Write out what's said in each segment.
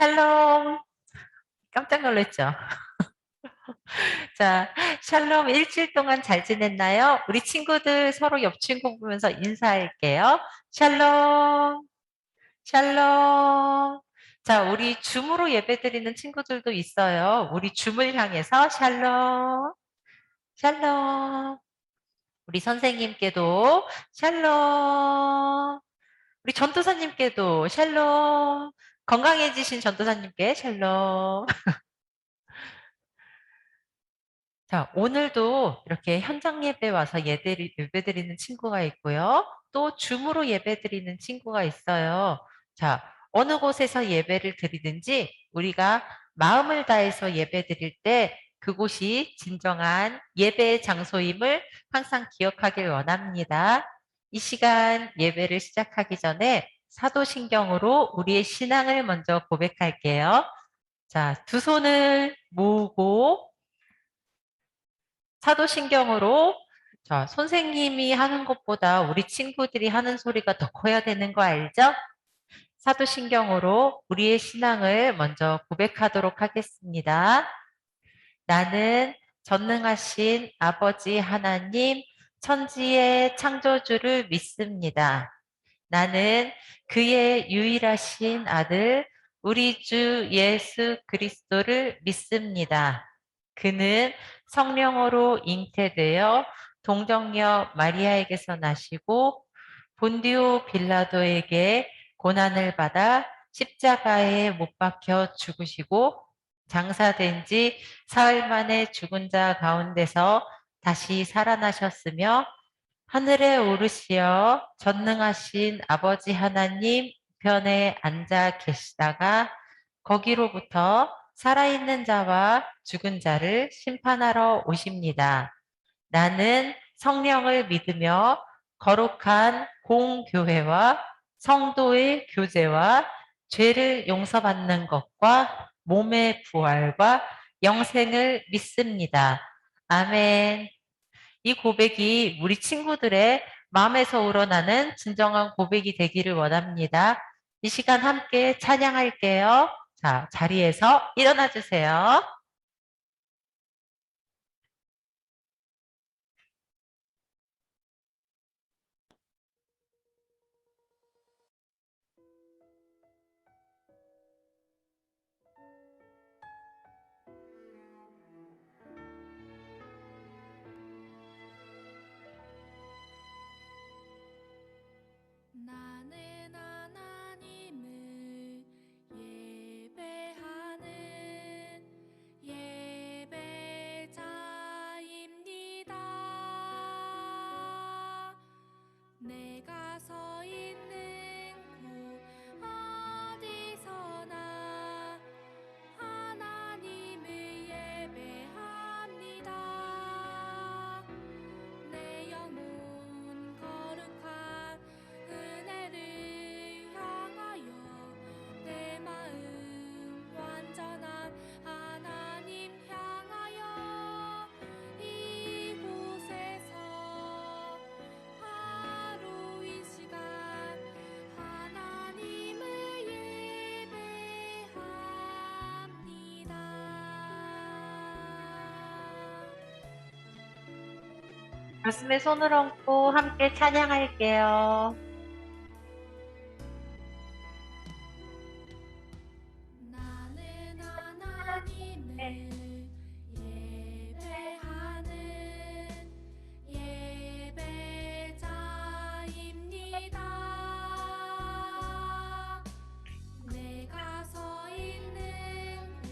샬롬. 깜짝 놀랐죠? 자, 샬롬 일주일 동안 잘 지냈나요? 우리 친구들 서로 옆 친구 보면서 인사할게요. 샬롬, 샬롬. 자, 우리 줌으로 예배드리는 친구들도 있어요. 우리 줌을 향해서 샬롬, 샬롬. 우리 선생님께도 샬롬. 우리 전도사님께도 샬롬. 건강해지신 전도사님께 샬롬. 자, 오늘도 이렇게 현장 예배 와서 예배드리는 친구가 있고요. 또 줌으로 예배드리는 친구가 있어요. 자, 어느 곳에서 예배를 드리든지 우리가 마음을 다해서 예배드릴 때 그곳이 진정한 예배의 장소임을 항상 기억하길 원합니다. 이 시간 예배를 시작하기 전에 사도신경으로 우리의 신앙을 먼저 고백할게요. 자, 두 손을 모으고 사도신경으로 선생님이 하는 것보다 우리 친구들이 하는 소리가 더 커야 되는 거 알죠? 사도신경으로 우리의 신앙을 먼저 고백하도록 하겠습니다. 나는 전능하신 아버지 하나님, 천지의 창조주를 믿습니다. 나는 그의 유일하신 아들, 우리 주 예수 그리스도를 믿습니다. 그는 성령으로 잉태되어 동정녀 마리아에게서 나시고 본디오 빌라도에게 고난을 받아 십자가에 못 박혀 죽으시고 장사된 지 사흘 만에 죽은 자 가운데서 다시 살아나셨으며 하늘에 오르시어 전능하신 아버지 하나님 편에 앉아 계시다가 거기로부터 살아있는 자와 죽은 자를 심판하러 오십니다. 나는 성령을 믿으며 거룩한 공교회와 성도의 교제와 죄를 용서받는 것과 몸의 부활과 영생을 믿습니다. 아멘. 이 고백이 우리 친구들의 마음에서 우러나는 진정한 고백이 되기를 원합니다. 이 시간 함께 찬양할게요. 자, 자리에서 일어나 주세요. 나는 하나님을 예배하는 예배자입니다. 내가 서 있는 곳 어디서나 하나님을 예배합니다. 내 영혼 거룩한 은혜를 향하여 내 마음 완전한 하나님 향하여 이곳에서 바로 이 시간 하나님을 예배합니다. 가슴에 손을 얹고 함께 찬양할게요. 나는 하나님을 예배하는 예배자입니다. 내가 서 있는 곳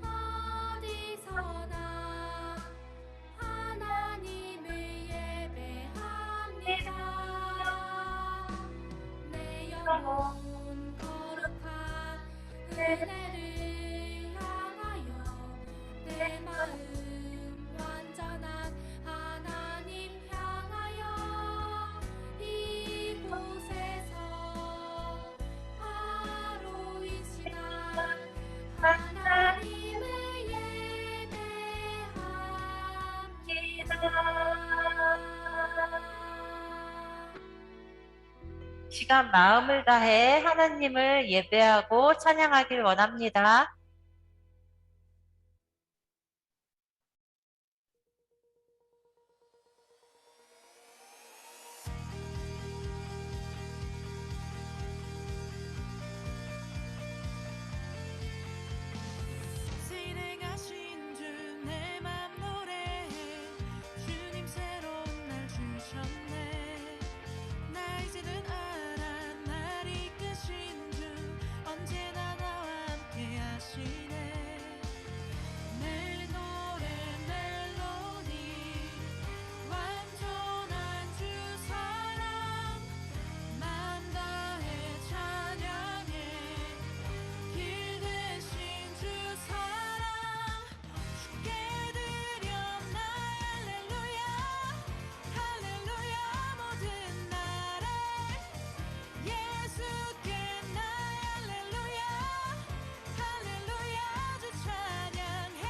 어디서나 하나님을 예배합니다. 내 영혼 거룩한 은혜를 향하여 내 마음 완전한 하나님 향하여 이곳에서 바로 이 시간 하나님을 예배합니다. 시간 마음을 다해 하나님을 예배하고 찬양하길 원합니다. 진행하신 주 내 맘 노래해 주님 새로운 날 주셨네 나 이제는 알아 날 이끄신 주 언제나 나와 함께 하시네 내 노래 멜로디 완전한 주 사랑 맘 다해 찬양해 길 대신 주 사랑 주께 드렸나 할렐루야 할렐루야 모든 나라 예수께 나 할렐루야 할렐루야 주 찬양해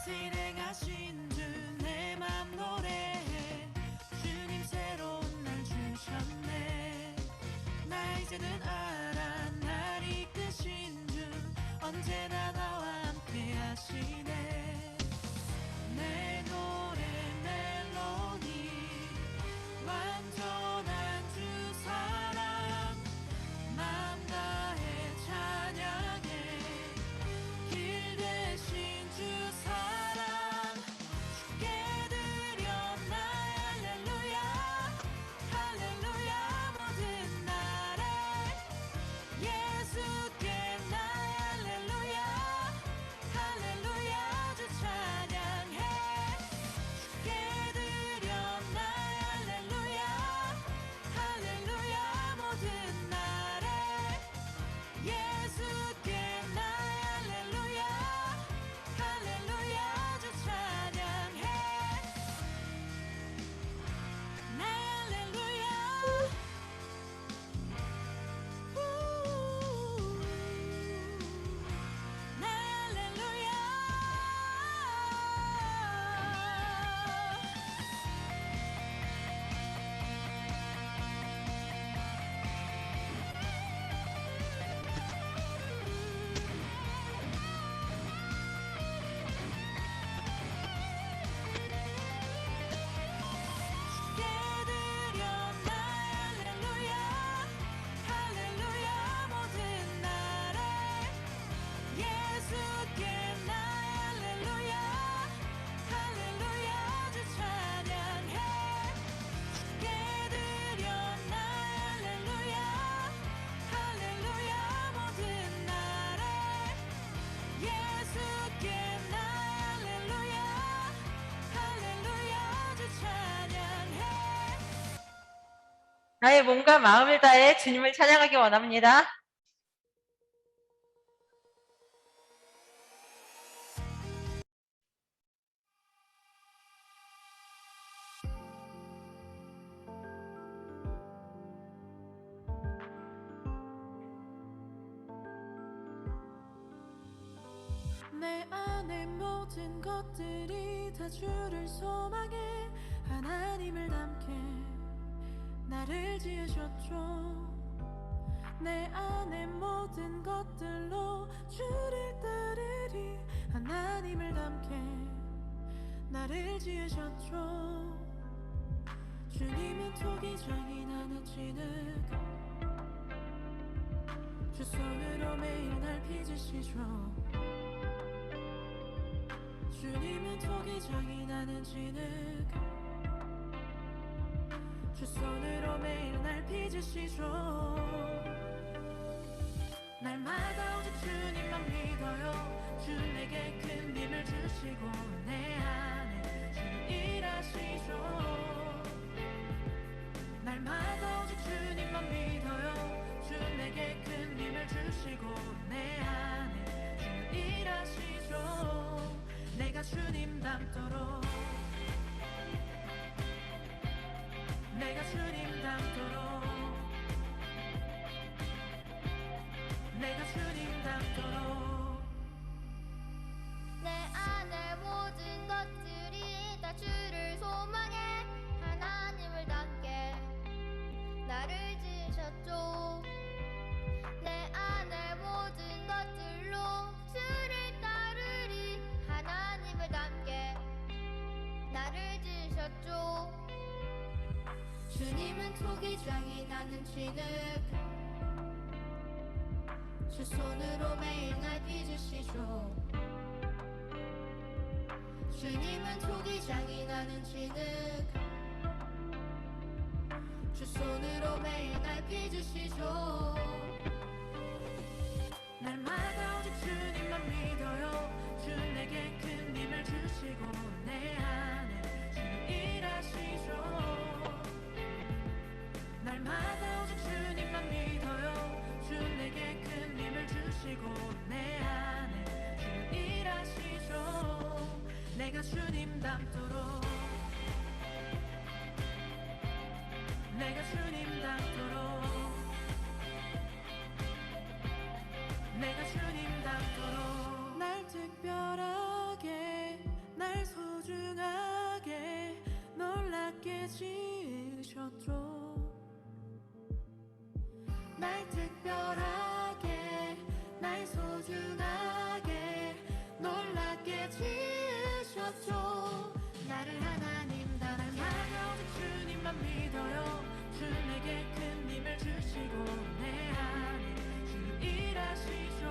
진행하신 주 내 맘 노래해 주님 새로운 날 주셨네 나 이제는 알아 날 이끄신 주 언제나 나와 함께 하시네 내 노래 멜로디 완전한 주 사랑 맘 다해 찬양해 길 대신 주 사랑 주께 드렸나 할렐루야 할렐루야 모든 나라 예수께 나 할렐루야 할렐루야 주 찬양해 주께 드렸나 할렐루야 할렐루야 모든 나라 예수께 나 할렐루야 할렐루야 주 찬양해 나 할렐루야 나 할렐루야 주께 드렸나 할렐루야 할렐루야 모든 나라 예수께 나 할렐루야 할렐루야 주 찬양해 주께 드렸나 할렐루야 할렐루야 모든 나라 예수께 나 할렐루야 할렐루야 주 찬양해 나의 몸과 마음을 다해 주님을 찬양하기 원합니다. 내 안의 모든 것들이 다 주를 소망해 하나님을 닮게 나를 지으셨죠 내 안의 모든 것들로 주를 따르리 하나님을 닮게 나를 지으셨죠 주님은 토기장이 나는 진흙 주 손으로 매일 날 빚으시죠 주님은 토기장이 나는 진흙 주 손으로 매일 날 빚으시죠 날마다 오직 주님만 믿어요 주 내게 큰 힘을 주시고 내 안에 주는 일하시죠 날마다 오직 주님만 믿어요 주 내게 큰 힘을 주시고 내 안에 주는 일하시죠 내가 주님 닮도록 내가 주님 닮도록 내가 주님 닮도록 내 주님은 토기장이 나는 진흙 주 손으로 매일 날 빚으시죠 주님은 토기장이 나는 진흙 주 손으로 매일 날 빚으시죠 날마다 오직 주님만 믿어요 주 내게 큰 힘을 주시고 내 안에 주 일하시죠 날마다 오직 주님만 믿어요 주 내게 큰 힘을 주시고 내 안에 주 일하시죠 내가 주님 닮도록 내가 주님 닮도록 내가 주님 닮도록 날 특별하게 날 소중하게 놀랍게 지으셨죠 날 특별하게 날 소중하게 놀랍게 지으셨죠 나를 하나님 닮아가 오직 주님만 믿어요 주 내게 큰 힘을 주시고 내 안에 주 일하시죠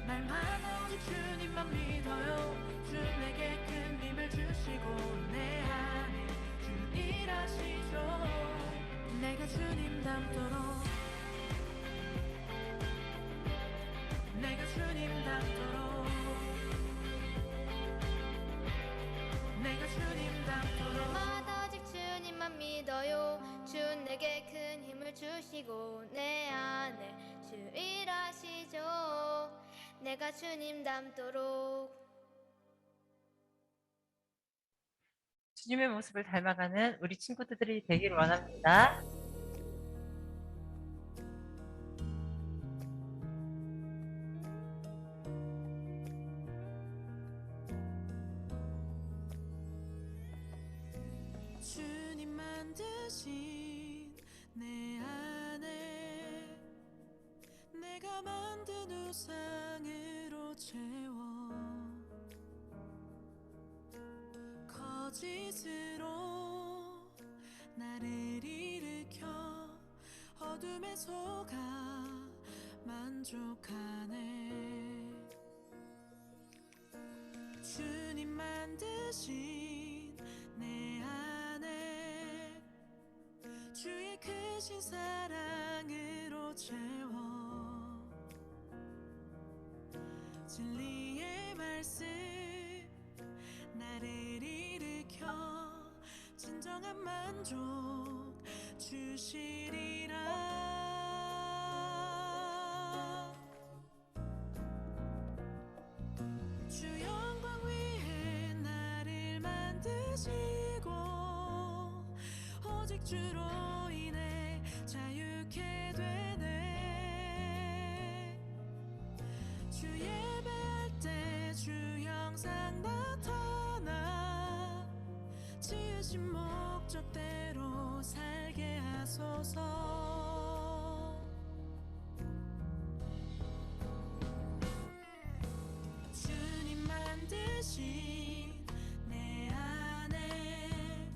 날마다 오직 주님만 믿어요 주 내게 큰 힘을 주시고 내 안에 주 일하시죠 내가 주님 닮도록 내가 주님 닮도록 내가 주님 닮도록 날마다 오직 주님만 믿어요 주 내게 큰 힘을 주시고 내 안에 주 일하시죠 내가 주님 닮도록 주님의 모습을 닮아가는 우리 친구들이 되길 원합니다. 주님 만드신 내 안에 내가 만든 우상으로 채워 거짓으로 나를 일으켜 어둠에 속아 만족하네 주님 만드신 내 안에 주의 크신 사랑으로 채워 진리의 말씀 나를 일으켜 진정한 만족 주시리라 주 영광 위해 나를 만드시고 오직 주로 인해 자유케 되네 주 예배할 때 주 형상 나타나 지으신 목적대로 살게 하소서 주님 만드신 내 안에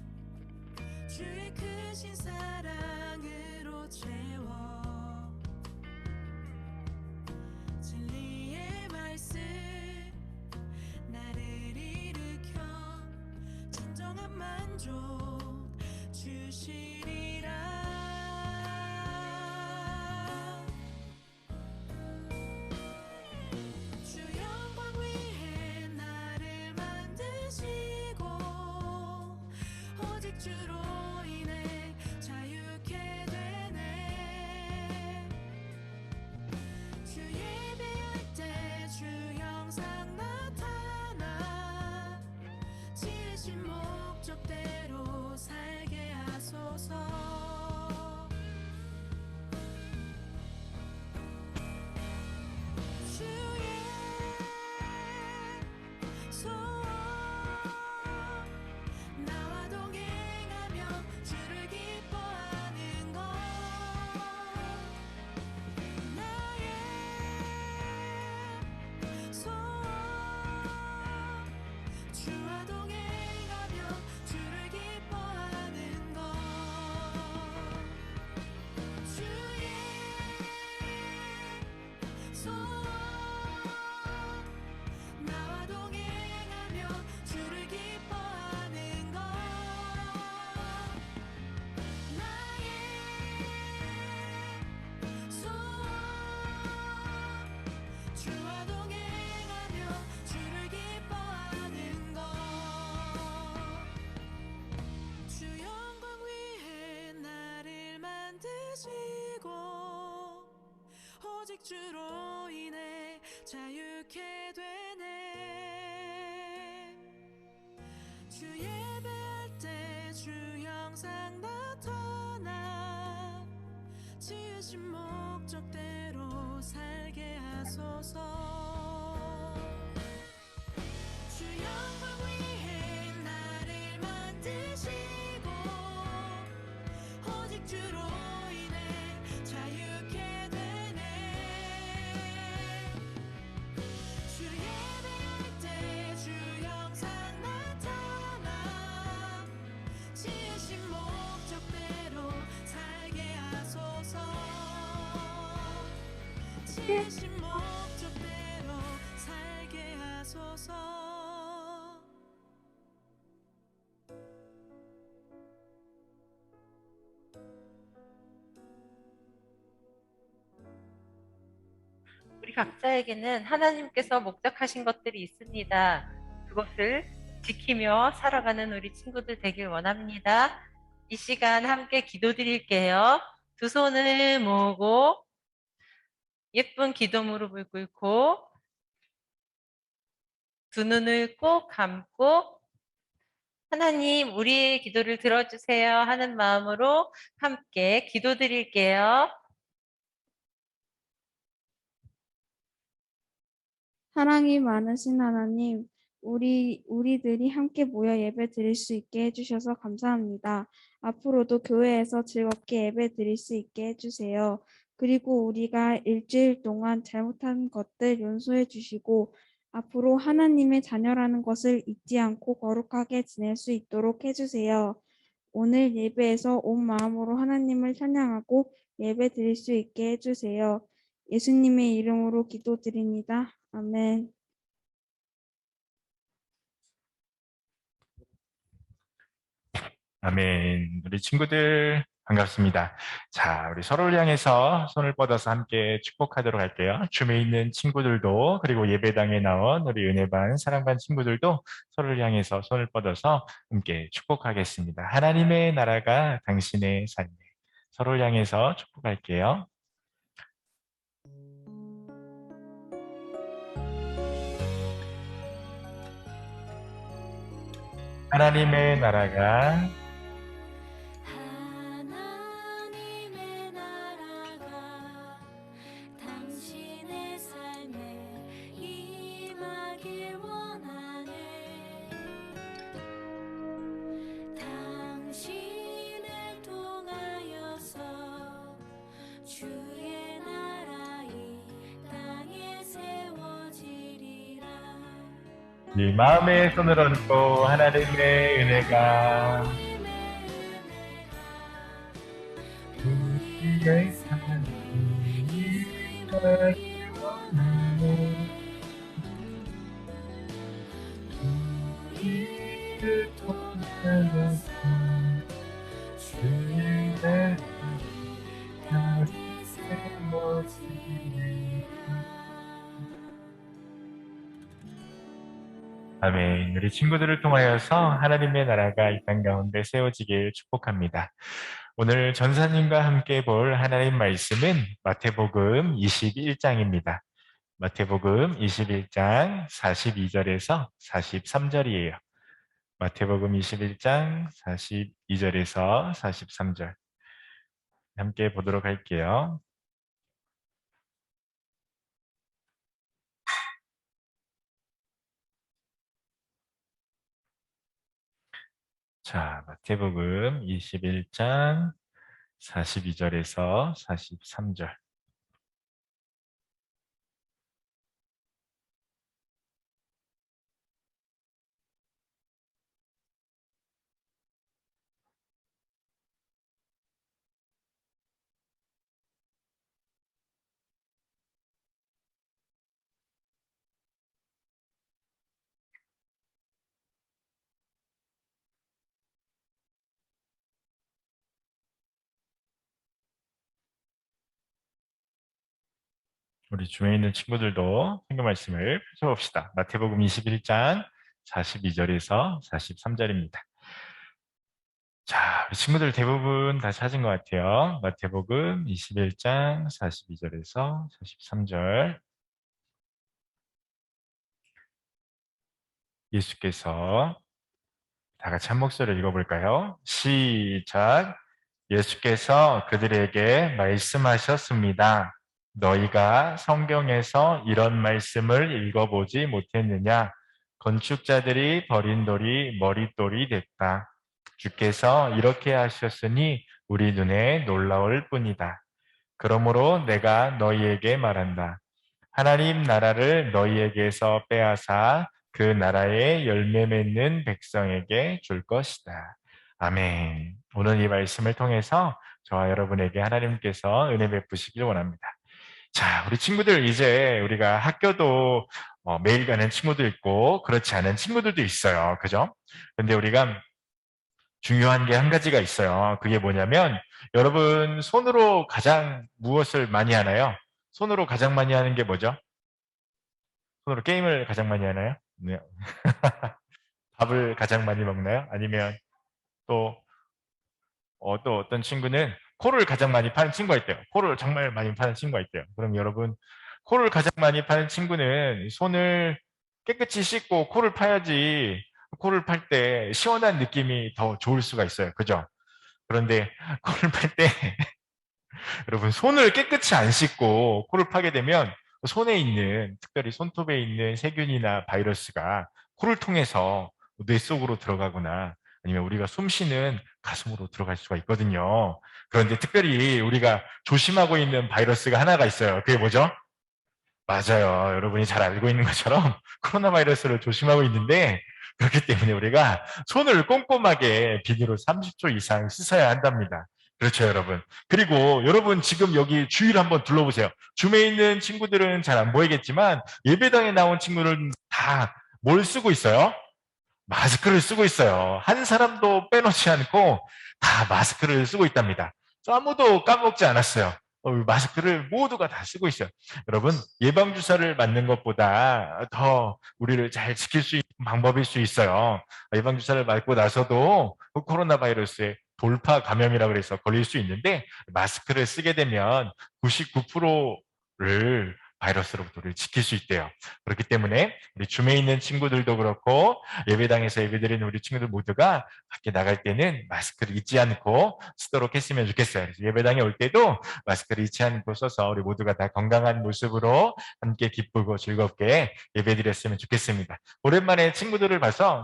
주의 크신 사랑으로 채워 진리의 말씀 나를 일으켜 진정한 만족 주시리라 주 영광 위해 나를 만드시고 오직 주로 인해 자유케 되네 주 예배할 때 주 형상 나타나 지으신 목적대로 살게 하소서 주의 소원 나와 동행하며 오직 주로 인해 자유케 되네. 주 예배할 때 주 형상 나타나 지으신 목적대로 살게 하소서. 주 영광 위해 나를 만드시고 오직 주로 인해 자유케 되네. 주 예배할 때 주 형상 나타나 지으신 목적대로 살게 하소서. 지으신 목적대로 살게 하소서. 우리 각자에게는 하나님께서 목적하신 것들이 있습니다. 그것을 지키며 살아가는 우리 친구들 되길 원합니다. 이 시간 함께 기도드릴게요. 두 손을 모으고 예쁜 기도 무릎을 꿇고 두 눈을 꼭 감고 하나님 우리의 기도를 들어주세요 하는 마음으로 함께 기도드릴게요. 사랑이 많으신 하나님, 우리들이 함께 모여 예배 드릴 수 있게 해주셔서 감사합니다. 앞으로도 교회에서 즐겁게 예배 드릴 수 있게 해주세요. 그리고 우리가 일주일 동안 잘못한 것들 용서해 주시고, 앞으로 하나님의 자녀라는 것을 잊지 않고 거룩하게 지낼 수 있도록 해주세요. 오늘 예배에서 온 마음으로 하나님을 찬양하고 예배 드릴 수 있게 해주세요. 예수님의 이름으로 기도드립니다. 아멘. 아멘. 우리 친구들 반갑습니다. 자, 우리 서로를 향해서 손을 뻗어서 함께 축복하도록 할게요. 줌에 있는 친구들도 그리고 예배당에 나온 우리 은혜반, 사랑반 친구들도 서로를 향해서 손을 뻗어서 함께 축복하겠습니다. 하나님의 나라가 당신의 삶에 서로를 향해서 축복할게요. 하나님의 나라가 하나님의 나라가 당신의 삶에 임하길 원하네. 당신을 통하여서 주의 나라 이 땅에 세워지리라. 이 마음의 손을 얹고 하나님의 은혜가 우리의 삶에 임하길 원하네. 우리를 통하여서 주의 나라 다시 세워지리라. 아멘. 우리 친구들을 통하여서 하나님의 나라가 이 땅 가운데 세워지길 축복합니다. 오늘 전사님과 함께 볼 하나님 말씀은 마태복음 21장입니다. 마태복음 21장 42절에서 43절이에요. 마태복음 21장 42절에서 43절 함께 보도록 할게요. 자, 마태복음 21장 42절에서 43절. 우리 중에 있는 친구들도 성경 말씀을 펼쳐봅시다. 마태복음 21장 42절에서 43절입니다. 자, 우리 친구들 대부분 다 찾은 것 같아요. 마태복음 21장 42절에서 43절. 예수께서 다 같이 한 목소리로 읽어볼까요? 시작. 예수께서 그들에게 말씀하셨습니다. 너희가 성경에서 이런 말씀을 읽어보지 못했느냐? 건축자들이 버린 돌이 머릿돌이 됐다. 주께서 이렇게 하셨으니 우리 눈에 놀라울 뿐이다. 그러므로 내가 너희에게 말한다. 하나님 나라를 너희에게서 빼앗아 그 나라의 열매 맺는 백성에게 줄 것이다. 아멘. 오늘 이 말씀을 통해서 저와 여러분에게 하나님께서 은혜 베푸시길 원합니다. 자, 우리 친구들 이제 우리가 학교도 매일 가는 친구도 있고 그렇지 않은 친구들도 있어요. 그죠? 근데 우리가 중요한 게 한 가지가 있어요. 그게 뭐냐면 여러분 손으로 가장 무엇을 많이 하나요? 손으로 가장 많이 하는 게 뭐죠? 손으로 게임을 가장 많이 하나요? 네. 밥을 가장 많이 먹나요? 아니면 또, 또 어떤 친구는 코를 가장 많이 파는 친구가 있대요. 코를 정말 많이 파는 친구가 있대요. 그럼 여러분, 코를 가장 많이 파는 친구는 손을 깨끗이 씻고 코를 파야지 코를 팔 때 시원한 느낌이 더 좋을 수가 있어요. 그죠? 그런데 코를 팔 때 여러분 손을 깨끗이 안 씻고 코를 파게 되면 손에 있는 특별히 손톱에 있는 세균이나 바이러스가 코를 통해서 뇌 속으로 들어가거나 아니면 우리가 숨 쉬는 가슴으로 들어갈 수가 있거든요. 그런데 특별히 우리가 조심하고 있는 바이러스가 하나가 있어요. 그게 뭐죠? 맞아요. 여러분이 잘 알고 있는 것처럼 코로나 바이러스를 조심하고 있는데 그렇기 때문에 우리가 손을 꼼꼼하게 비누로 30초 이상 씻어야 한답니다. 그렇죠, 여러분. 그리고 여러분 지금 여기 주위를 한번 둘러보세요. 줌에 있는 친구들은 잘 안 보이겠지만 예배당에 나온 친구들은 다 뭘 쓰고 있어요? 마스크를 쓰고 있어요. 한 사람도 빼놓지 않고 다 마스크를 쓰고 있답니다. 아무도 까먹지 않았어요. 마스크를 모두가 다 쓰고 있어요. 여러분, 예방주사를 맞는 것보다 더 우리를 잘 지킬 수 있는 방법일 수 있어요. 예방주사를 맞고 나서도 코로나 바이러스의 돌파 감염이라고 해서 걸릴 수 있는데 마스크를 쓰게 되면 99%를 바이러스로부터 우리를 지킬 수 있대요. 그렇기 때문에 우리 줌에 있는 친구들도 그렇고 예배당에서 예배드리는 우리 친구들 모두가 밖에 나갈 때는 마스크를 잊지 않고 쓰도록 했으면 좋겠어요. 그래서 예배당에 올 때도 마스크를 잊지 않고 써서 우리 모두가 다 건강한 모습으로 함께 기쁘고 즐겁게 예배드렸으면 좋겠습니다. 오랜만에 친구들을 봐서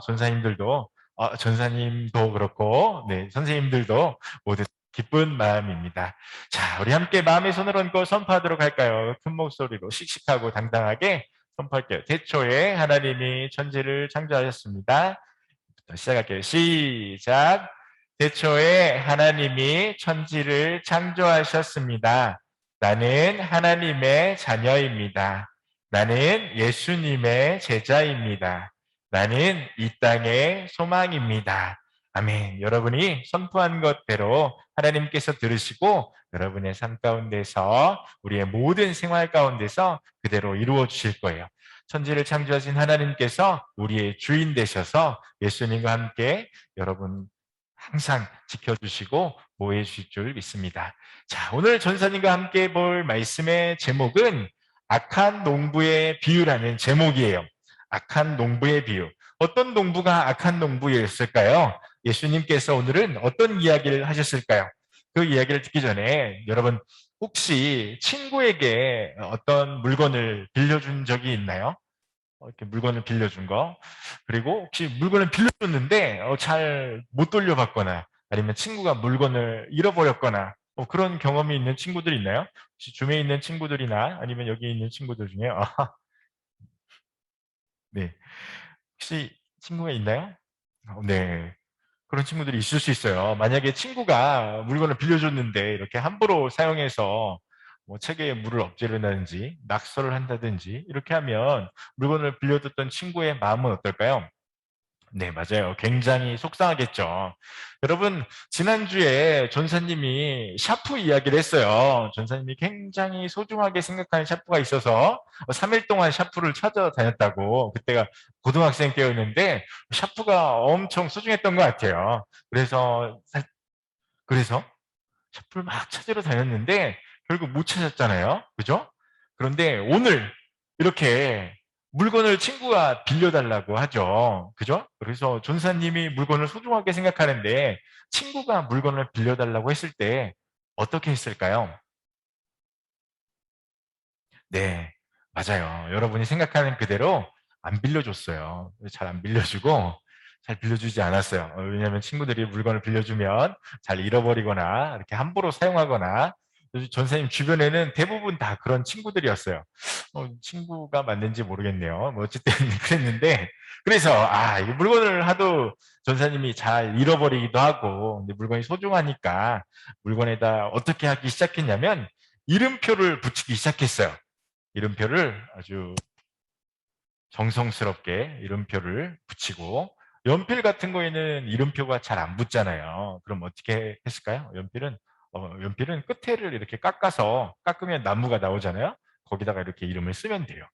전사님도 그렇고 네, 선생님들도 모두 기쁜 마음입니다. 자, 우리 함께 마음의 손을 얹고 선포하도록 할까요? 큰 목소리로 씩씩하고 당당하게 선포할게요. 태초에 하나님이 천지를 창조하셨습니다. 시작할게요. 시작. 태초에 하나님이 천지를 창조하셨습니다. 나는 하나님의 자녀입니다. 나는 예수님의 제자입니다. 나는 이 땅의 소망입니다. 아멘. 여러분이 선포한 것대로 하나님께서 들으시고 여러분의 삶 가운데서 우리의 모든 생활 가운데서 그대로 이루어 주실 거예요. 천지를 창조하신 하나님께서 우리의 주인 되셔서 예수님과 함께 여러분 항상 지켜주시고 보호해 주실 줄 믿습니다. 자, 오늘 전사님과 함께 볼 말씀의 제목은 악한 농부의 비유라는 제목이에요. 악한 농부의 비유. 어떤 농부가 악한 농부였을까요? 예수님께서 오늘은 어떤 이야기를 하셨을까요? 그 이야기를 듣기 전에 여러분 혹시 친구에게 어떤 물건을 빌려준 적이 있나요? 이렇게 물건을 빌려준 거. 그리고 혹시 물건을 빌려줬는데 잘 못 돌려받거나 아니면 친구가 물건을 잃어버렸거나 그런 경험이 있는 친구들 있나요? 혹시 줌에 있는 친구들이나 아니면 여기 있는 친구들 중에 네. 혹시 친구가 있나요? 네. 그런 친구들이 있을 수 있어요. 만약에 친구가 물건을 빌려줬는데 이렇게 함부로 사용해서 뭐 책에 물을 엎지른다든지 낙서를 한다든지 이렇게 하면 물건을 빌려줬던 친구의 마음은 어떨까요? 네, 맞아요. 굉장히 속상하겠죠. 여러분, 지난주에 전사님이 샤프 이야기를 했어요. 전사님이 굉장히 소중하게 생각하는 샤프가 있어서 3일 동안 샤프를 찾아다녔다고. 그때가 고등학생 때였는데 샤프가 엄청 소중했던 것 같아요. 그래서 샤프를 막 찾으러 다녔는데 결국 못 찾았잖아요. 그죠? 그런데 오늘 이렇게 물건을 친구가 빌려달라고 하죠. 그죠? 그래서 전사님이 물건을 소중하게 생각하는데 친구가 물건을 빌려달라고 했을 때 어떻게 했을까요? 네, 맞아요. 여러분이 생각하는 그대로 안 빌려줬어요. 잘 안 빌려주고 잘 빌려주지 않았어요. 왜냐하면 친구들이 물건을 빌려주면 잘 잃어버리거나 이렇게 함부로 사용하거나 전사님 주변에는 대부분 다 그런 친구들이었어요. 친구가 맞는지 모르겠네요. 뭐 어쨌든 그랬는데 그래서 이 물건을 하도 전사님이 잘 잃어버리기도 하고 근데 물건이 소중하니까 물건에다 어떻게 하기 시작했냐면 이름표를 붙이기 시작했어요. 이름표를 아주 정성스럽게 이름표를 붙이고 연필 같은 거에는 이름표가 잘 안 붙잖아요. 그럼 어떻게 했을까요? 연필은 끝에를 이렇게 깎으면 나무가 나오잖아요. 거기다가 이렇게 이름을 쓰면 돼요.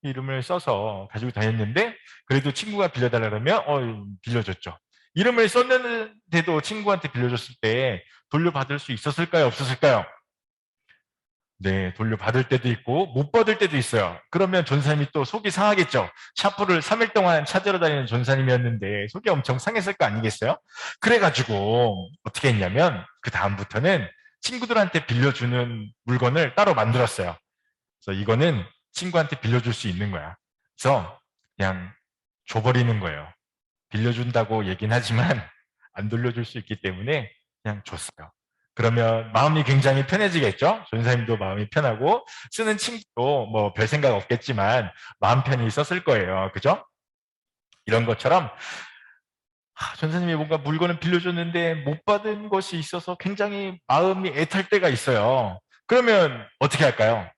이름을 써서 가지고 다녔는데 그래도 친구가 빌려달라 그러면 빌려줬죠. 이름을 썼는데도 친구한테 빌려줬을 때 돌려받을 수 있었을까요? 없었을까요? 네, 돌려받을 때도 있고 못 받을 때도 있어요. 그러면 전사님이 또 속이 상하겠죠. 샤프를 3일 동안 찾으러 다니는 전사님이었는데 속이 엄청 상했을 거 아니겠어요? 그래가지고 어떻게 했냐면 그 다음부터는 친구들한테 빌려주는 물건을 따로 만들었어요. 그래서 이거는 친구한테 빌려줄 수 있는 거야. 그래서 그냥 줘버리는 거예요. 빌려준다고 얘긴 하지만 안 돌려줄 수 있기 때문에 그냥 줬어요. 그러면 마음이 굉장히 편해지겠죠? 전사님도 마음이 편하고 쓰는 친구도 뭐 별 생각 없겠지만 마음 편히 썼을 거예요. 그죠? 이런 것처럼 전사님이 뭔가 물건을 빌려줬는데 못 받은 것이 있어서 굉장히 마음이 애탈 때가 있어요. 그러면 어떻게 할까요?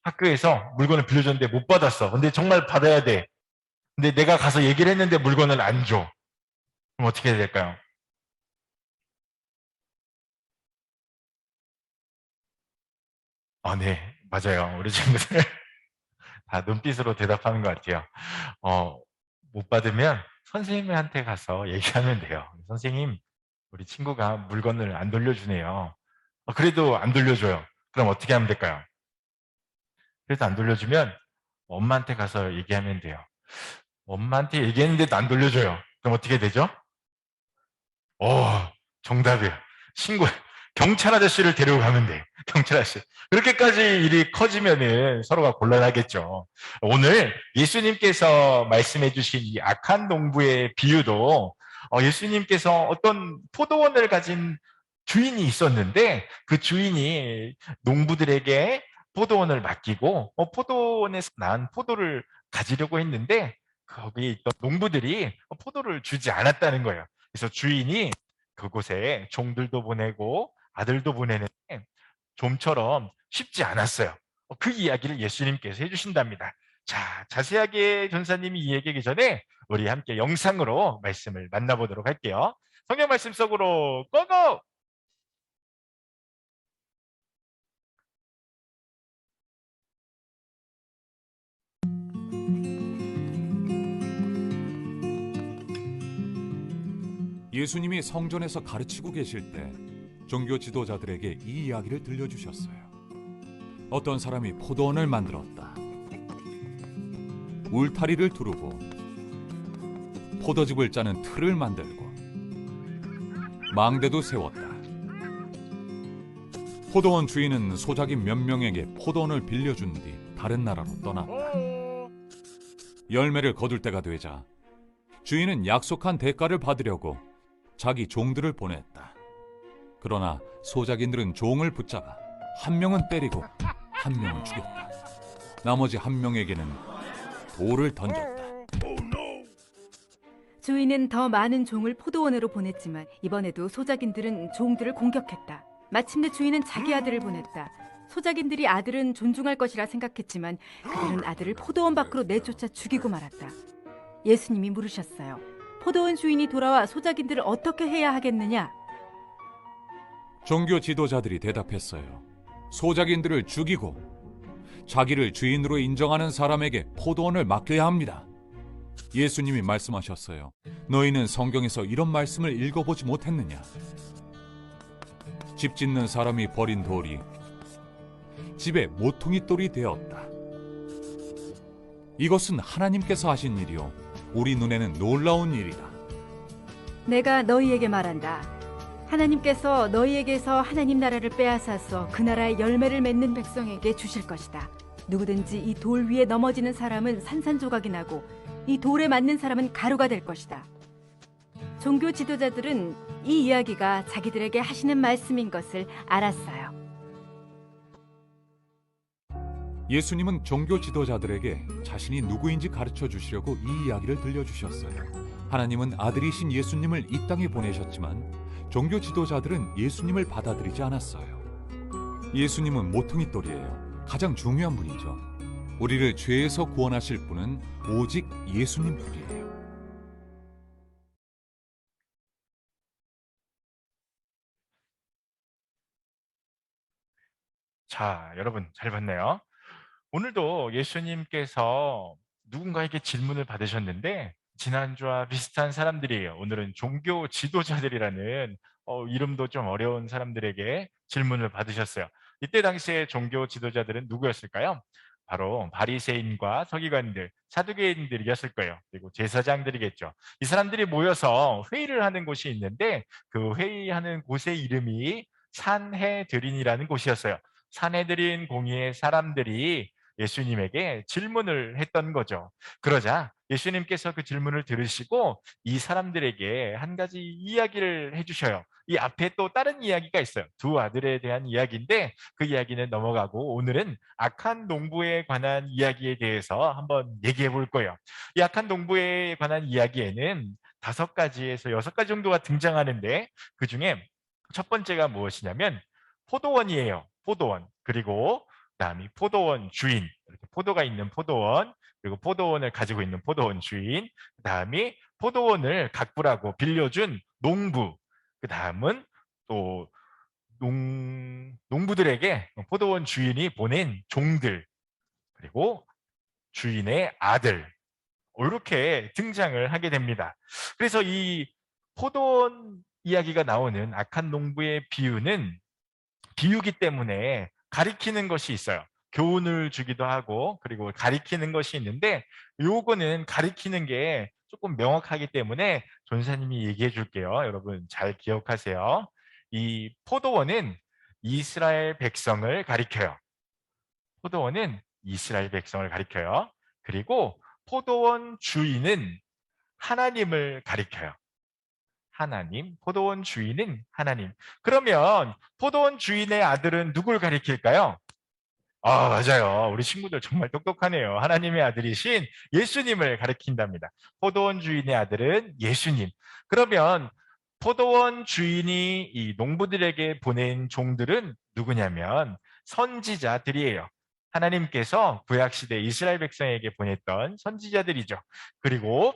학교에서 물건을 빌려줬는데 못 받았어. 근데 정말 받아야 돼. 근데 내가 가서 얘기를 했는데 물건을 안 줘. 그럼 어떻게 해야 될까요? 네, 맞아요. 우리 친구들 다 눈빛으로 대답하는 것 같아요. 어, 못 받으면 선생님한테 가서 얘기하면 돼요. 선생님, 우리 친구가 물건을 안 돌려주네요. 그래도 안 돌려줘요. 그럼 어떻게 하면 될까요? 그래도 안 돌려주면 엄마한테 가서 얘기하면 돼요. 엄마한테 얘기했는데도 안 돌려줘요. 그럼 어떻게 되죠? 정답이에요. 신고, 경찰 아저씨를 데리고 가면 돼. 경찰 아저씨. 그렇게까지 일이 커지면은 서로가 곤란하겠죠. 오늘 예수님께서 말씀해 주신 이 악한 농부의 비유도 예수님께서 어떤 포도원을 가진 주인이 있었는데 그 주인이 농부들에게 포도원을 맡기고 포도원에서 난 포도를 가지려고 했는데 거기에 있던 농부들이 포도를 주지 않았다는 거예요. 그래서 주인이 그곳에 종들도 보내고 아들도 보내는데 좀처럼 쉽지 않았어요. 그 이야기를 예수님께서 해주신답니다. 자, 자세하게 전사님이 이야기하기 전에 우리 함께 영상으로 말씀을 만나보도록 할게요. 성경 말씀 속으로 고고! 예수님이 성전에서 가르치고 계실 때 종교 지도자들에게 이 이야기를 들려주셨어요. 어떤 사람이 포도원을 만들었다. 울타리를 두르고 포도즙을 짜는 틀을 만들고 망대도 세웠다. 포도원 주인은 소작인 몇 명에게 포도원을 빌려준 뒤 다른 나라로 떠났다. 열매를 거둘 때가 되자 주인은 약속한 대가를 받으려고 자기 종들을 보냈다. 그러나 소작인들은 종을 붙잡아 한 명은 때리고 한 명은 죽였다. 나머지 한 명에게는 돌을 던졌다. 주인은 더 많은 종을 포도원으로 보냈지만 이번에도 소작인들은 종들을 공격했다. 마침내 주인은 자기 아들을 보냈다. 소작인들이 아들은 존중할 것이라 생각했지만 그들은 아들을 포도원 밖으로 내쫓아 죽이고 말았다. 예수님이 물으셨어요. 포도원 주인이 돌아와 소작인들을 어떻게 해야 하겠느냐? 종교 지도자들이 대답했어요. 소작인들을 죽이고 자기를 주인으로 인정하는 사람에게 포도원을 맡겨야 합니다. 예수님이 말씀하셨어요. 너희는 성경에서 이런 말씀을 읽어보지 못했느냐? 집 짓는 사람이 버린 돌이 집에 모퉁이 돌이 되었다. 이것은 하나님께서 하신 일이요, 우리 눈에는 놀라운 일이다. 내가 너희에게 말한다. 하나님께서 너희에게서 하나님 나라를 빼앗아서 그 나라의 열매를 맺는 백성에게 주실 것이다. 누구든지 이 돌 위에 넘어지는 사람은 산산조각이 나고 이 돌에 맞는 사람은 가루가 될 것이다. 종교 지도자들은 이 이야기가 자기들에게 하시는 말씀인 것을 알았어요. 예수님은 종교 지도자들에게 자신이 누구인지 가르쳐 주시려고 이 이야기를 들려주셨어요. 하나님은 아들이신 예수님을 이 땅에 보내셨지만 종교 지도자들은 예수님을 받아들이지 않았어요. 예수님은 모퉁이 돌이에요. 가장 중요한 분이죠. 우리를 죄에서 구원하실 분은 오직 예수님뿐이에요. 자, 여러분 잘 봤네요. 오늘도 예수님께서 누군가에게 질문을 받으셨는데 지난주와 비슷한 사람들이에요. 오늘은 종교 지도자들이라는 이름도 좀 어려운 사람들에게 질문을 받으셨어요. 이때 당시에 종교 지도자들은 누구였을까요? 바로 바리새인과 서기관들, 사두개인들이었을 거예요. 그리고 제사장들이겠죠. 이 사람들이 모여서 회의를 하는 곳이 있는데 그 회의하는 곳의 이름이 산헤드린이라는 곳이었어요. 산헤드린 공의의 사람들이 예수님에게 질문을 했던 거죠. 그러자 예수님께서 그 질문을 들으시고 이 사람들에게 한 가지 이야기를 해주셔요. 이 앞에 또 다른 이야기가 있어요. 두 아들에 대한 이야기인데 그 이야기는 넘어가고 오늘은 악한 농부에 관한 이야기에 대해서 한번 얘기해 볼 거예요. 이 악한 농부에 관한 이야기에는 5가지에서 6가지 정도가 등장하는데 그 중에 첫 번째가 무엇이냐면 포도원이에요. 포도원. 그리고 그다음이 포도원 주인, 이렇게 포도가 있는 포도원, 그리고 포도원을 가지고 있는 포도원 주인, 그다음이 포도원을 가꾸라고 빌려준 농부, 그다음은 또 농부들에게 포도원 주인이 보낸 종들, 그리고 주인의 아들, 이렇게 등장을 하게 됩니다. 그래서 이 포도원 이야기가 나오는 악한 농부의 비유는 비유기 때문에 가리키는 것이 있어요. 교훈을 주기도 하고 그리고 가리키는 것이 있는데 요거는 가리키는 게 조금 명확하기 때문에 전사님이 얘기해 줄게요. 여러분 잘 기억하세요. 이 포도원은 이스라엘 백성을 가리켜요. 포도원은 이스라엘 백성을 가리켜요. 그리고 포도원 주인은 하나님을 가리켜요. 하나님, 포도원 주인은 하나님. 그러면 포도원 주인의 아들은 누굴 가리킬까요? 아, 맞아요. 우리 친구들 정말 똑똑하네요. 하나님의 아들이신 예수님을 가리킨답니다. 포도원 주인의 아들은 예수님. 그러면 포도원 주인이 이 농부들에게 보낸 종들은 누구냐면 선지자들이에요. 하나님께서 구약시대 이스라엘 백성에게 보냈던 선지자들이죠. 그리고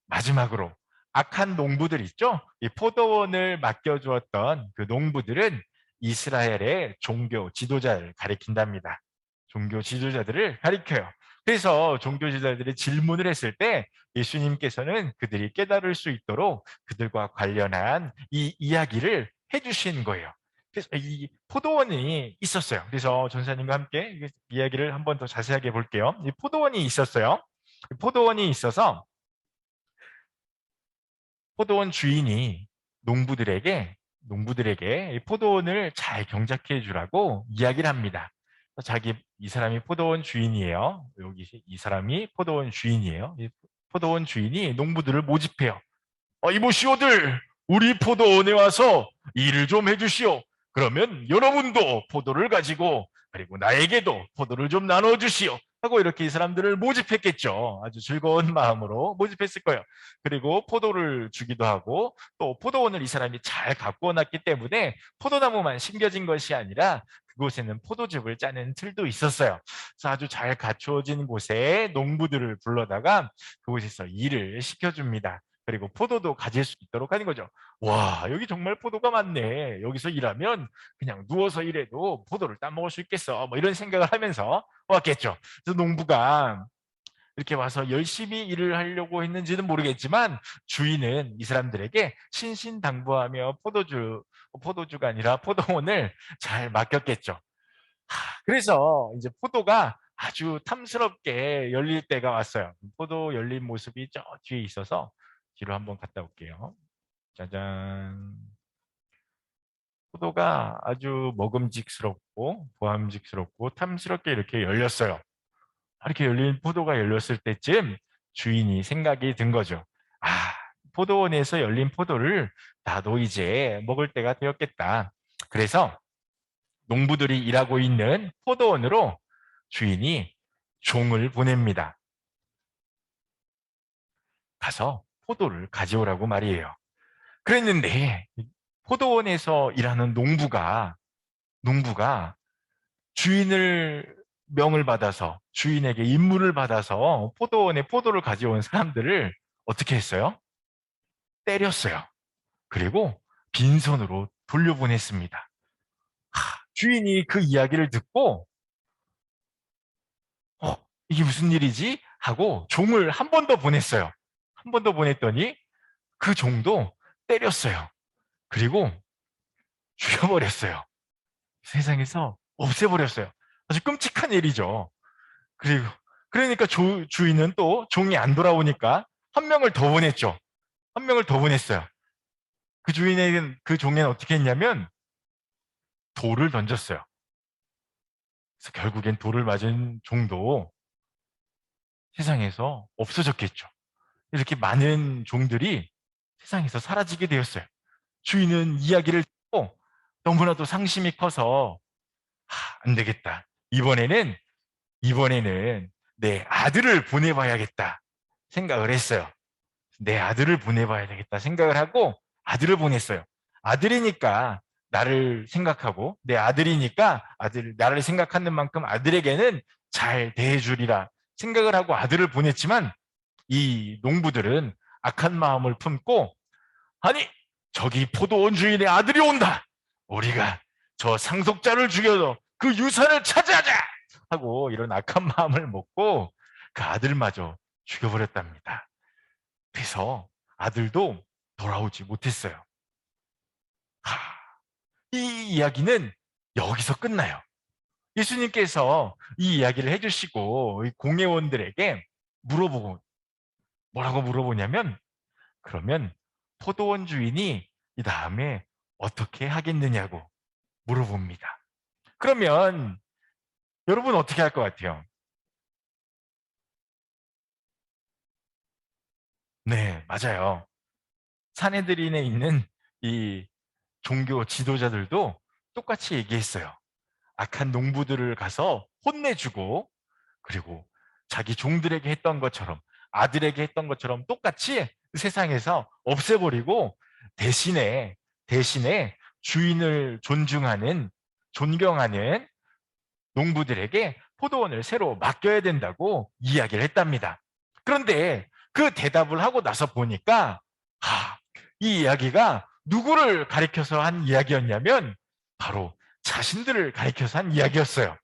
마지막으로 악한 농부들 있죠? 이 포도원을 맡겨주었던 그 농부들은 이스라엘의 종교 지도자를 가리킨답니다. 종교 지도자들을 가리켜요. 그래서 종교 지도자들이 질문을 했을 때 예수님께서는 그들이 깨달을 수 있도록 그들과 관련한 이 이야기를 해주신 거예요. 그래서 이 포도원이 있었어요. 그래서 전사님과 함께 이야기를 한 번 더 자세하게 볼게요. 이 포도원이 있었어요. 포도원이 있어서 포도원 주인이 농부들에게 이 포도원을 잘 경작해 주라고 이야기를 합니다. 이 사람이 포도원 주인이에요. 여기 이 사람이 포도원 주인이에요. 이 포도원 주인이 농부들을 모집해요. 이보시오들, 우리 포도원에 와서 일을 좀 해주시오. 그러면 여러분도 포도를 가지고 그리고 나에게도 포도를 좀 나눠주시오. 하고 이렇게 이 사람들을 모집했겠죠. 아주 즐거운 마음으로 모집했을 거예요. 그리고 포도를 주기도 하고 또 포도원을 이 사람이 잘 가꾸어 놨기 때문에 포도나무만 심겨진 것이 아니라 그곳에는 포도즙을 짜는 틀도 있었어요. 그래서 아주 잘 갖추어진 곳에 농부들을 불러다가 그곳에서 일을 시켜줍니다. 그리고 포도도 가질 수 있도록 하는 거죠. 와, 여기 정말 포도가 많네. 여기서 일하면 그냥 누워서 일해도 포도를 따먹을 수 있겠어. 뭐 이런 생각을 하면서 왔겠죠. 그래서 농부가 이렇게 와서 열심히 일을 하려고 했는지는 모르겠지만 주인은 이 사람들에게 신신당부하며 포도주가 아니라 포도원을 잘 맡겼겠죠. 그래서 이제 포도가 아주 탐스럽게 열릴 때가 왔어요. 포도 열린 모습이 저 뒤에 있어서 뒤로 한번 갔다 올게요. 짜잔. 포도가 아주 먹음직스럽고 보암직스럽고 탐스럽게 이렇게 열렸어요. 이렇게 열린 포도가 열렸을 때쯤 주인이 생각이 든 거죠. 아, 포도원에서 열린 포도를 나도 이제 먹을 때가 되었겠다. 그래서 농부들이 일하고 있는 포도원으로 주인이 종을 보냅니다. 가서 포도를 가져오라고 말이에요. 그랬는데 포도원에서 일하는 농부가 주인을 명을 받아서 주인에게 임무를 받아서 포도원에 포도를 가져온 사람들을 어떻게 했어요? 때렸어요. 그리고 빈손으로 돌려보냈습니다. 주인이 그 이야기를 듣고 이게 무슨 일이지? 하고 종을 한 번 더 보냈어요. 한 번 더 보냈더니 그 종도 때렸어요. 그리고 죽여버렸어요. 세상에서 없애버렸어요. 아주 끔찍한 일이죠. 그러니까 주인은 또 종이 안 돌아오니까 한 명을 더 보냈죠. 한 명을 더 보냈어요. 그 종에는 어떻게 했냐면 돌을 던졌어요. 그래서 결국엔 돌을 맞은 종도 세상에서 없어졌겠죠. 이렇게 많은 종들이 세상에서 사라지게 되었어요. 주인은 이야기를 듣고 너무나도 상심이 커서 안 되겠다. 이번에는 내 아들을 보내봐야겠다 생각을 했어요. 내 아들을 보내봐야 되겠다 생각을 하고 아들을 보냈어요. 아들이니까 나를 생각하고 내 아들이니까 나를 생각하는 만큼 아들에게는 잘 대해주리라 생각을 하고 아들을 보냈지만 이 농부들은 악한 마음을 품고 아니 저기 포도원 주인의 아들이 온다. 우리가 저 상속자를 죽여서 그 유산을 차지하자 하고 이런 악한 마음을 먹고 그 아들마저 죽여버렸답니다. 그래서 아들도 돌아오지 못했어요. 이 이야기는 여기서 끝나요. 예수님께서 이 이야기를 해주시고 공회원들에게 뭐라고 물어보냐면 그러면 포도원 주인이 이 다음에 어떻게 하겠느냐고 물어봅니다. 그러면 여러분 어떻게 할 것 같아요? 네, 맞아요. 사내들인에 있는 이 종교 지도자들도 똑같이 얘기했어요. 악한 농부들을 가서 혼내주고 그리고 자기 종들에게 했던 것처럼 아들에게 했던 것처럼 똑같이 세상에서 없애버리고 대신에 주인을 존경하는 농부들에게 포도원을 새로 맡겨야 된다고 이야기를 했답니다. 그런데 그 대답을 하고 나서 보니까 이 이야기가 누구를 가리켜서 한 이야기였냐면 바로 자신들을 가리켜서 한 이야기였어요.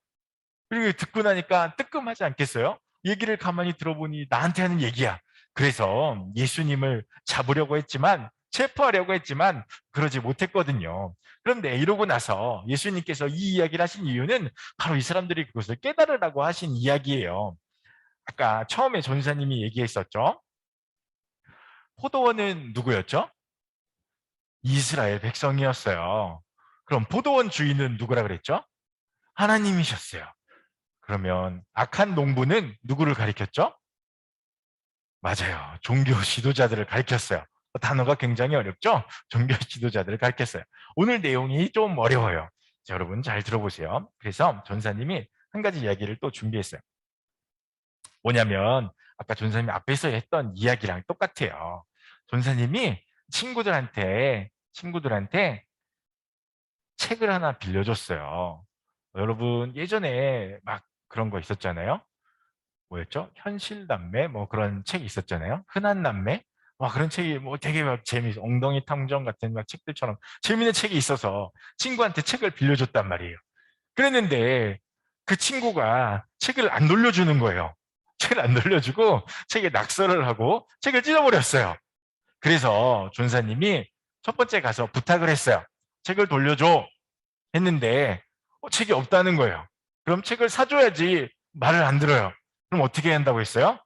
그리고 듣고 나니까 뜨끔하지 않겠어요? 얘기를 가만히 들어보니 나한테 하는 얘기야. 그래서 예수님을 잡으려고 했지만 체포하려고 했지만 그러지 못했거든요. 그런데 이러고 나서 예수님께서 이 이야기를 하신 이유는 바로 이 사람들이 그것을 깨달으라고 하신 이야기예요. 아까 처음에 전사님이 얘기했었죠. 포도원은 누구였죠? 이스라엘 백성이었어요. 그럼 포도원 주인은 누구라 그랬죠? 하나님이셨어요. 그러면 악한 농부는 누구를 가리켰죠? 맞아요. 종교 지도자들을 가리켰어요. 단어가 굉장히 어렵죠? 종교 지도자들을 가리켰어요. 오늘 내용이 좀 어려워요. 자, 여러분 잘 들어보세요. 그래서 전사님이 한 가지 이야기를 또 준비했어요. 뭐냐면 아까 전사님이 앞에서 했던 이야기랑 똑같아요. 전사님이 친구들한테 책을 하나 빌려줬어요. 여러분 예전에 막 그런 거 있었잖아요. 뭐였죠? 현실남매 뭐 그런 책이 있었잖아요. 흔한 남매 그런 책이 뭐 되게 막 엉덩이 탐정 같은 막 책들처럼 재밌는 책이 있어서 친구한테 책을 빌려줬단 말이에요. 그랬는데 그 친구가 책을 안 돌려주는 거예요. 책을 안 돌려주고 책에 낙서를 하고 책을 찢어버렸어요. 그래서 존사님이 첫 번째 가서 부탁을 했어요. 책을 돌려줘 했는데 책이 없다는 거예요. 그럼 책을 사줘야지 말을 안 들어요. 그럼 어떻게 한다고 했어요?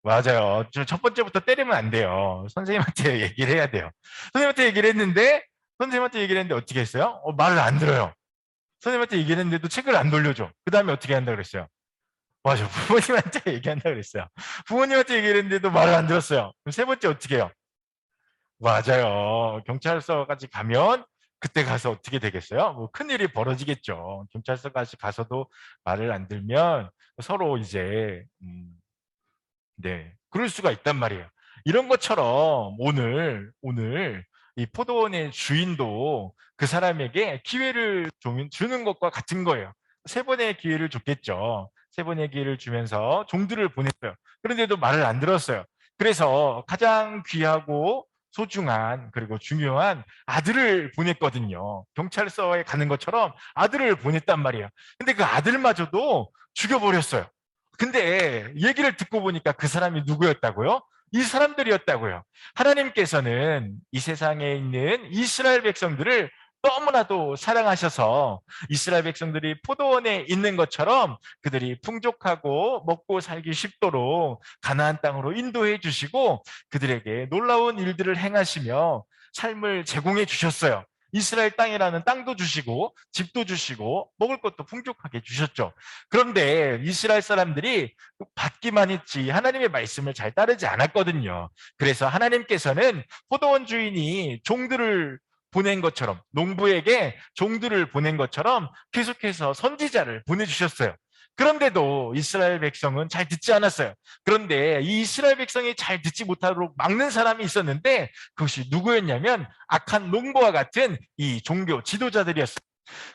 맞아요. 첫 번째부터 때리면 안 돼요. 선생님한테 얘기를 해야 돼요. 선생님한테 얘기를 했는데 어떻게 했어요? 말을 안 들어요. 선생님한테 얘기를 했는데도 책을 안 돌려줘. 그 다음에 어떻게 한다 그랬어요? 맞아. 부모님한테 얘기한다 그랬어요. 부모님한테 얘기를 했는데도 말을 안 들었어요. 그럼 세 번째 어떻게 해요? 맞아요. 경찰서까지 가면 그때 가서 어떻게 되겠어요? 뭐 큰일이 벌어지겠죠. 경찰서까지 가서도 말을 안 들면 서로 이제 네, 그럴 수가 있단 말이에요. 이런 것처럼 오늘 이 포도원의 주인도 그 사람에게 기회를 주는 것과 같은 거예요. 세 번의 기회를 줬겠죠. 세 번의 기회를 주면서 종들을 보냈어요. 그런데도 말을 안 들었어요. 그래서 가장 귀하고 소중한 그리고 중요한 아들을 보냈거든요. 경찰서에 가는 것처럼 아들을 보냈단 말이에요. 근데 그 아들마저도 죽여버렸어요. 근데 얘기를 듣고 보니까 그 사람이 누구였다고요? 이 사람들이었다고요. 하나님께서는 이 세상에 있는 이스라엘 백성들을 너무나도 사랑하셔서 이스라엘 백성들이 포도원에 있는 것처럼 그들이 풍족하고 먹고 살기 쉽도록 가나안 땅으로 인도해 주시고 그들에게 놀라운 일들을 행하시며 삶을 제공해 주셨어요. 이스라엘 땅이라는 땅도 주시고 집도 주시고 먹을 것도 풍족하게 주셨죠. 그런데 이스라엘 사람들이 받기만 했지 하나님의 말씀을 잘 따르지 않았거든요. 그래서 하나님께서는 포도원 주인이 종들을 보낸 것처럼 농부에게 종들을 보낸 것처럼 계속해서 선지자를 보내주셨어요. 그런데도 이스라엘 백성은 잘 듣지 않았어요. 그런데 이 이스라엘 백성이 잘 듣지 못하도록 막는 사람이 있었는데 그것이 누구였냐면 악한 농부와 같은 이 종교 지도자들이었어요.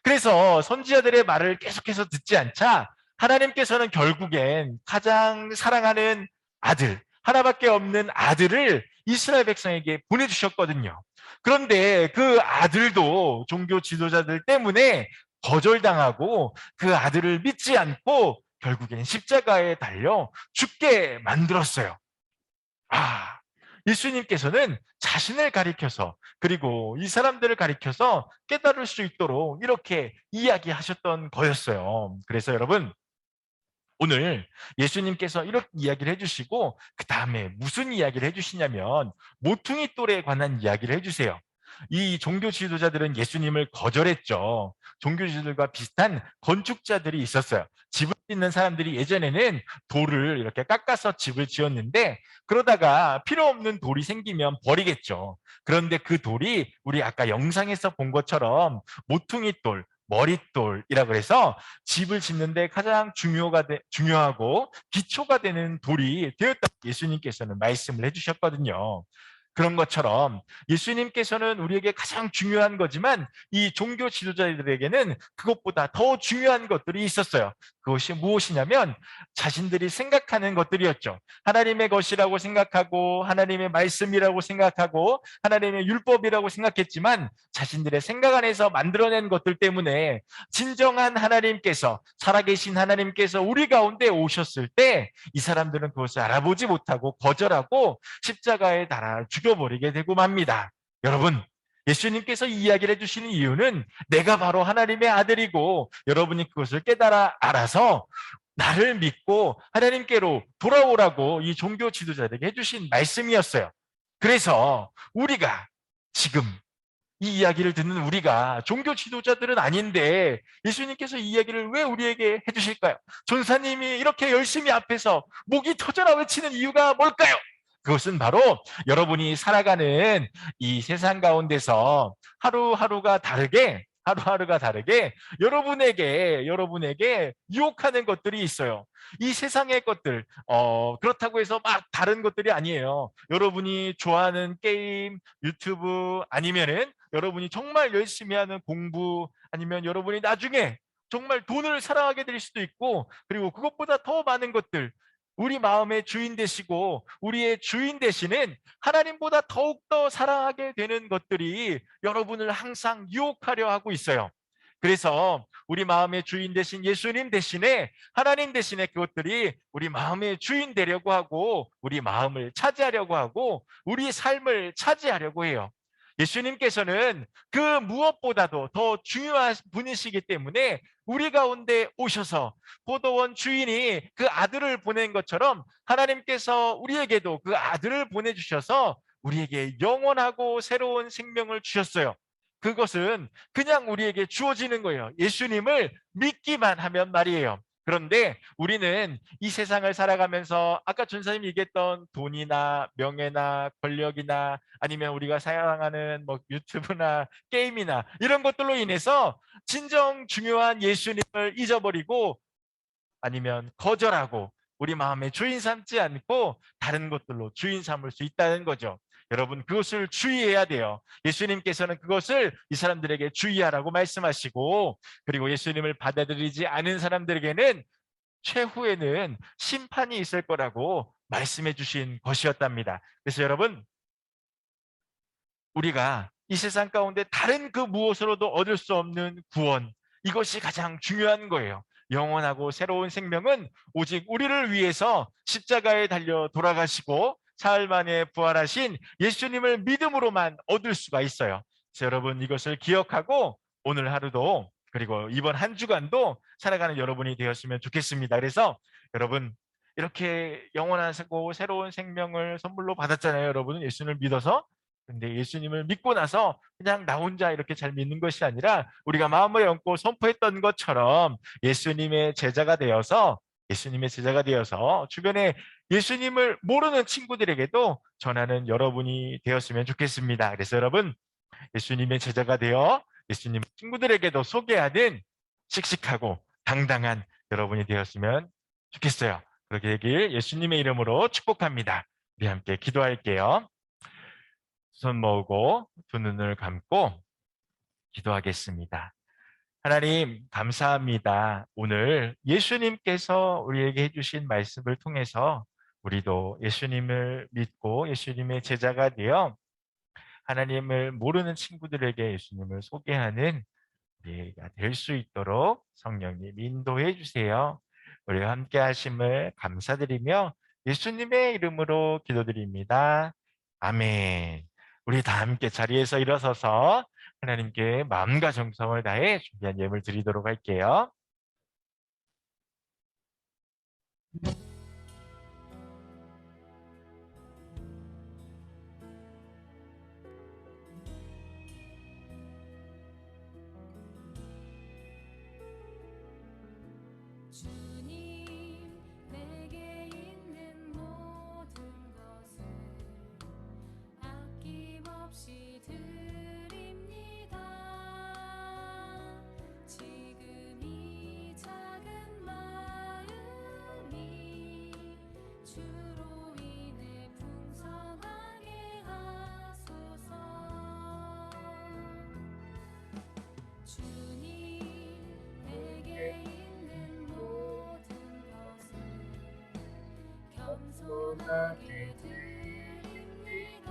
그래서 선지자들의 말을 계속해서 듣지 않자 하나님께서는 결국엔 가장 사랑하는 아들, 하나밖에 없는 아들을 이스라엘 백성에게 보내주셨거든요. 그런데 그 아들도 종교 지도자들 때문에 거절당하고 그 아들을 믿지 않고 결국엔 십자가에 달려 죽게 만들었어요. 예수님께서는 자신을 가리켜서 그리고 이 사람들을 가리켜서 깨달을 수 있도록 이렇게 이야기하셨던 거였어요. 그래서 여러분 오늘 예수님께서 이렇게 이야기를 해주시고 그 다음에 무슨 이야기를 해주시냐면 모퉁이 돌에 관한 이야기를 해주세요. 이 종교 지도자들은 예수님을 거절했죠. 종교 지도자들과 비슷한 건축자들이 있었어요. 집을 짓는 사람들이 예전에는 돌을 이렇게 깎아서 집을 지었는데 그러다가 필요 없는 돌이 생기면 버리겠죠. 그런데 그 돌이 우리 아까 영상에서 본 것처럼 모퉁이 돌, 머릿돌이라고 해서 집을 짓는데 가장 중요하고 기초가 되는 돌이 되었다고 예수님께서는 말씀을 해주셨거든요. 그런 것처럼 예수님께서는 우리에게 가장 중요한 거지만 이 종교 지도자들에게는 그것보다 더 중요한 것들이 있었어요. 그것이 무엇이냐면 자신들이 생각하는 것들이었죠. 하나님의 것이라고 생각하고 하나님의 말씀이라고 생각하고 하나님의 율법이라고 생각했지만 자신들의 생각 안에서 만들어낸 것들 때문에 진정한 하나님께서 살아계신 하나님께서 우리 가운데 오셨을 때 이 사람들은 그것을 알아보지 못하고 거절하고 십자가에 달아 죽여버리게 되고 맙니다. 여러분 예수님께서 이 이야기를 해주시는 이유는 내가 바로 하나님의 아들이고 여러분이 그것을 깨달아 알아서 나를 믿고 하나님께로 돌아오라고 이 종교 지도자들에게 해주신 말씀이었어요. 그래서 우리가 지금 이 이야기를 듣는 우리가 종교 지도자들은 아닌데 예수님께서 이 이야기를 왜 우리에게 해주실까요? 전사님이 이렇게 열심히 앞에서 목이 터져라 외치는 이유가 뭘까요? 그것은 바로 여러분이 살아가는 이 세상 가운데서 하루하루가 다르게 여러분에게 유혹하는 것들이 있어요. 이 세상의 것들, 그렇다고 해서 막 다른 것들이 아니에요. 여러분이 좋아하는 게임, 유튜브, 아니면은 여러분이 정말 열심히 하는 공부, 아니면 여러분이 나중에 정말 돈을 사랑하게 될 수도 있고, 그리고 그것보다 더 많은 것들, 우리 마음의 주인 되시고 우리의 주인 되시는 하나님보다 더욱더 사랑하게 되는 것들이 여러분을 항상 유혹하려 하고 있어요. 그래서 우리 마음의 주인 되신 예수님 대신에 하나님 대신에 그것들이 우리 마음의 주인 되려고 하고 우리 마음을 차지하려고 하고 우리 삶을 차지하려고 해요. 예수님께서는 그 무엇보다도 더 중요한 분이시기 때문에 우리 가운데 오셔서 포도원 주인이 그 아들을 보낸 것처럼 하나님께서 우리에게도 그 아들을 보내주셔서 우리에게 영원하고 새로운 생명을 주셨어요. 그것은 그냥 우리에게 주어지는 거예요. 예수님을 믿기만 하면 말이에요. 그런데 우리는 이 세상을 살아가면서 아까 전사님 얘기했던 돈이나 명예나 권력이나 아니면 우리가 사랑하는 뭐 유튜브나 게임이나 이런 것들로 인해서 진정 중요한 예수님을 잊어버리고 아니면 거절하고 우리 마음의 주인 삼지 않고 다른 것들로 주인 삼을 수 있다는 거죠. 여러분 그것을 주의해야 돼요. 예수님께서는 그것을 이 사람들에게 주의하라고 말씀하시고 그리고 예수님을 받아들이지 않은 사람들에게는 최후에는 심판이 있을 거라고 말씀해 주신 것이었답니다. 그래서 여러분 우리가 이 세상 가운데 다른 그 무엇으로도 얻을 수 없는 구원 이것이 가장 중요한 거예요. 영원하고 새로운 생명은 오직 우리를 위해서 십자가에 달려 돌아가시고 사흘 만에 부활하신 예수님을 믿음으로만 얻을 수가 있어요. 그래서 여러분 이것을 기억하고 오늘 하루도 그리고 이번 한 주간도 살아가는 여러분이 되었으면 좋겠습니다. 그래서 여러분 이렇게 영원하고 새로운 생명을 선물로 받았잖아요. 여러분은 예수님을 믿어서. 근데 예수님을 믿고 나서 그냥 나 혼자 이렇게 잘 믿는 것이 아니라 우리가 마음을 얹고 선포했던 것처럼 예수님의 제자가 되어서 주변에 예수님을 모르는 친구들에게도 전하는 여러분이 되었으면 좋겠습니다. 그래서 여러분 예수님의 제자가 되어 예수님 친구들에게도 소개하는 씩씩하고 당당한 여러분이 되었으면 좋겠어요. 그렇게 되길 예수님의 이름으로 축복합니다. 우리 함께 기도할게요. 손 모으고 두 눈을 감고 기도하겠습니다. 하나님 감사합니다. 오늘 예수님께서 우리에게 해주신 말씀을 통해서 우리도 예수님을 믿고 예수님의 제자가 되어 하나님을 모르는 친구들에게 예수님을 소개하는 우리가 될 수 있도록 성령님 인도해 주세요. 우리와 함께 하심을 감사드리며 예수님의 이름으로 기도드립니다. 아멘. 우리 다 함께 자리에서 일어서서 하나님께 마음과 정성을 다해 준비한 예물 드리도록 할게요. 주님 내게 있는 모든 것을 아낌없이 드립니다. 지금 이 작은 마음이 주로 인해 풍성하게 하소서. 주님 내게 있는 모든 것을 겸손하게 드립니다.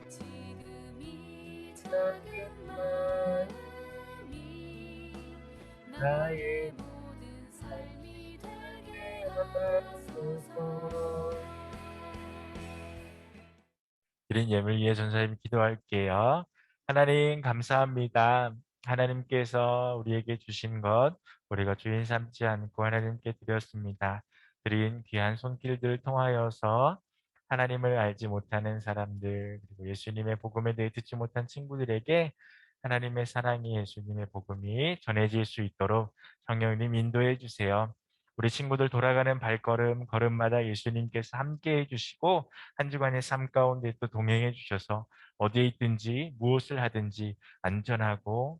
지금 이 작은 마음이 나의 모든 삶이 되게 하소서. 드린 예물 위해 전사님 기도할게요. 하나님 감사합니다. 하나님께서 우리에게 주신 것 우리가 주인 삼지 않고 하나님께 드렸습니다. 드린 귀한 손길들을 통하여서 하나님을 알지 못하는 사람들 그리고 예수님의 복음에 대해 듣지 못한 친구들에게 하나님의 사랑이 예수님의 복음이 전해질 수 있도록 성령님 인도해 주세요. 우리 친구들 돌아가는 발걸음 걸음마다 예수님께서 함께 해주시고 한 주간의 삶 가운데 또 동행해 주셔서 어디에 있든지 무엇을 하든지 안전하고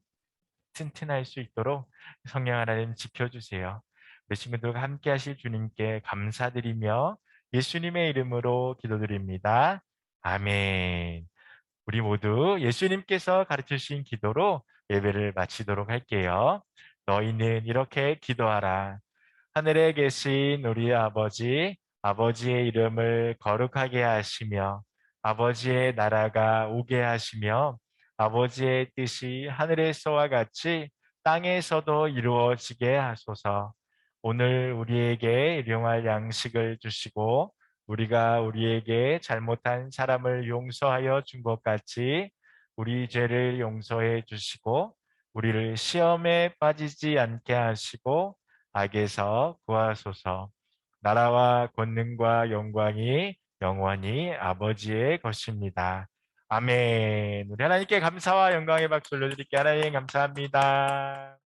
튼튼할 수 있도록 성령 하나님 지켜주세요. 우리 친구들과 함께 하실 주님께 감사드리며 예수님의 이름으로 기도드립니다. 아멘. 우리 모두 예수님께서 가르치신 기도로 예배를 마치도록 할게요. 너희는 이렇게 기도하라. 하늘에 계신 우리 아버지, 아버지의 이름을 거룩하게 하시며 아버지의 나라가 오게 하시며 아버지의 뜻이 하늘에서와 같이 땅에서도 이루어지게 하소서. 오늘 우리에게 일용할 양식을 주시고 우리가 우리에게 잘못한 사람을 용서하여 준 것 같이 우리 죄를 용서해 주시고 우리를 시험에 빠지지 않게 하시고 악에서 구하소서. 나라와 권능과 영광이 영원히 아버지의 것입니다. 아멘. 우리 하나님께 감사와 영광의 박수 올려드릴게요. 하나님 감사합니다.